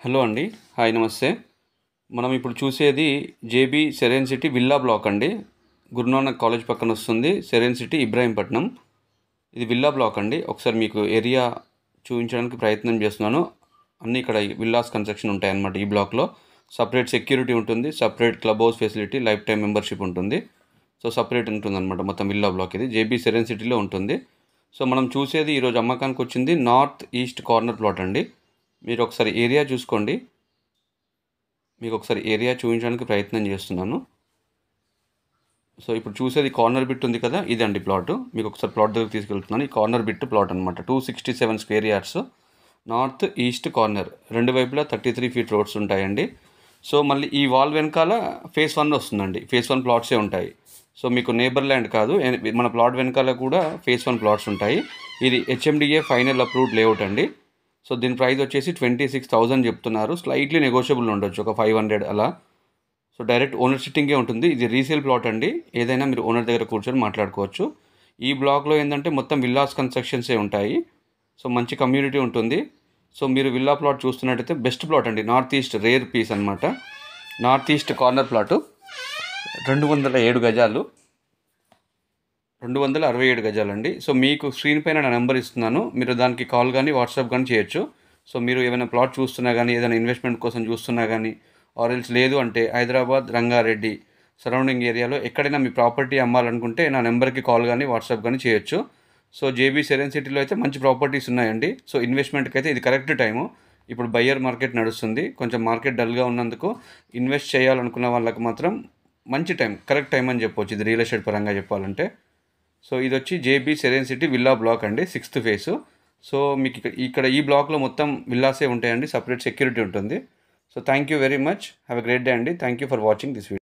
Hello అండి. Hi నమస్తే. మనం ఇప్పుడు చూసేది JB Serene City villa block అండి. గురునానక్ కాలేజ్ పక్కన వస్తుంది. Serene City Ibrahimpatnam. ఇది విల్లా బ్లాక్ అండి. ఒకసారి మీకు ఏరియా చూపించడానికి ప్రయత్నం చేస్తున్నాను. అన్నీ ఇక్కడ విల్లాస్ కన్స్ట్రక్షన్ ఉంటాయన్నమాట. ఈ బ్లాక్లో సపరేట్ సెక్యూరిటీ ఉంటుంది, separate club house facility, life time membership ఉంటుంది. సో సపరేట్ ఉంటుందన్నమాట మొత్తం విల్లా బ్లాక్. ఇది జేబీ సెరెన్ సిటీలో ఉంటుంది. సో మనం చూసేది ఈరోజు అమ్మకానికి వచ్చింది నార్త్ ఈస్ట్ కార్నర్ ప్లాట్ అండి. మీరు ఒకసారి ఏరియా చూసుకోండి. మీకు ఒకసారి ఏరియా చూపించడానికి ప్రయత్నం చేస్తున్నాను. సో ఇప్పుడు చూసేది కార్నర్ బిట్ ఉంది కదా, ఇదండి ప్లాట్. మీకు ఒకసారి ప్లాట్ దగ్గర తీసుకెళ్తున్నాను. ఈ కార్నర్ బిట్ ప్లాట్ అనమాట. 267 square yards, north east corner, రెండు వైపులా 33 ఫీట్ రోడ్స్ ఉంటాయండి. సో మళ్ళీ ఈ వాల్ వెనకాల ఫేస్ 1 వస్తుందండి. ఫేస్ 1 ప్లాట్సే ఉంటాయి. సో మీకు నేబర్ ల్యాండ్ కాదు, మన ప్లాట్ వెనకాల కూడా ఫేస్ 1 ప్లాట్స్ ఉంటాయి. ఇది హెచ్ఎండిఏ ఫైనల్ అప్రూవ్డ్ లేఅవుట్ అండి. సో దీని ప్రైస్ వచ్చేసి 26,000 చెప్తున్నారు. స్లైట్లీ నెగోషియబుల్ ఉండొచ్చు, ఒక 500 అలా. సో డైరెక్ట్ ఓనర్ సిట్టింగే ఉంటుంది. ఇది రీసేల్ ప్లాట్ అండి. ఏదైనా మీరు ఓనర్ దగ్గర కూర్చొని మాట్లాడుకోవచ్చు. ఈ బ్లాక్లో ఏంటంటే మొత్తం విల్లాస్ కన్స్ట్రక్షన్సే ఉంటాయి. సో మంచి కమ్యూనిటీ ఉంటుంది. సో మీరు విల్లా ప్లాట్ చూస్తున్నట్టయితే బెస్ట్ ప్లాట్ అండి. నార్త్ ఈస్ట్ రేర్ పీస్ అనమాట. నార్త్ ఈస్ట్ కార్నర్ ప్లాటు 207 గజాలు, 267 గజాలండి. సో మీకు స్క్రీన్ పైన నా నెంబర్ ఇస్తున్నాను. మీరు దానికి కాల్ కానీ వాట్సాప్ కానీ చేయొచ్చు. సో మీరు ఏమైనా ప్లాట్ చూస్తున్నా కానీ, ఏదైనా ఇన్వెస్ట్మెంట్ కోసం చూస్తున్నా కానీ, ఆరెల్స్ లేదు అంటే హైదరాబాద్, రంగారెడ్డి సరౌండింగ్ ఏరియాలో ఎక్కడైనా మీ ప్రాపర్టీ అమ్మాలనుకుంటే నా నెంబర్కి కాల్ కానీ వాట్సాప్ కానీ చేయొచ్చు. సో జేబీ సెరెన్ సిటీలో అయితే మంచి ప్రాపర్టీస్ ఉన్నాయండి. సో ఇన్వెస్ట్మెంట్కి అయితే ఇది కరెక్ట్ టైము. ఇప్పుడు బయ్యర్ మార్కెట్ నడుస్తుంది. కొంచెం మార్కెట్ డల్గా ఉన్నందుకు ఇన్వెస్ట్ చేయాలనుకున్న వాళ్ళకి మాత్రం మంచి టైం, కరెక్ట్ టైం అని చెప్పవచ్చు ఇది రియల్ ఎస్టేట్ పరంగా చెప్పాలంటే. సో ఇది వచ్చి JB Serene City villa block అండి, 6th ఫేసు. సో మీకు ఇక్కడ ఈ బ్లాక్లో మొత్తం విల్లాసే ఉంటాయండి. సపరేట్ సెక్యూరిటీ ఉంటుంది. So thank you very much. Have a great day అండి. Thank you for watching this video.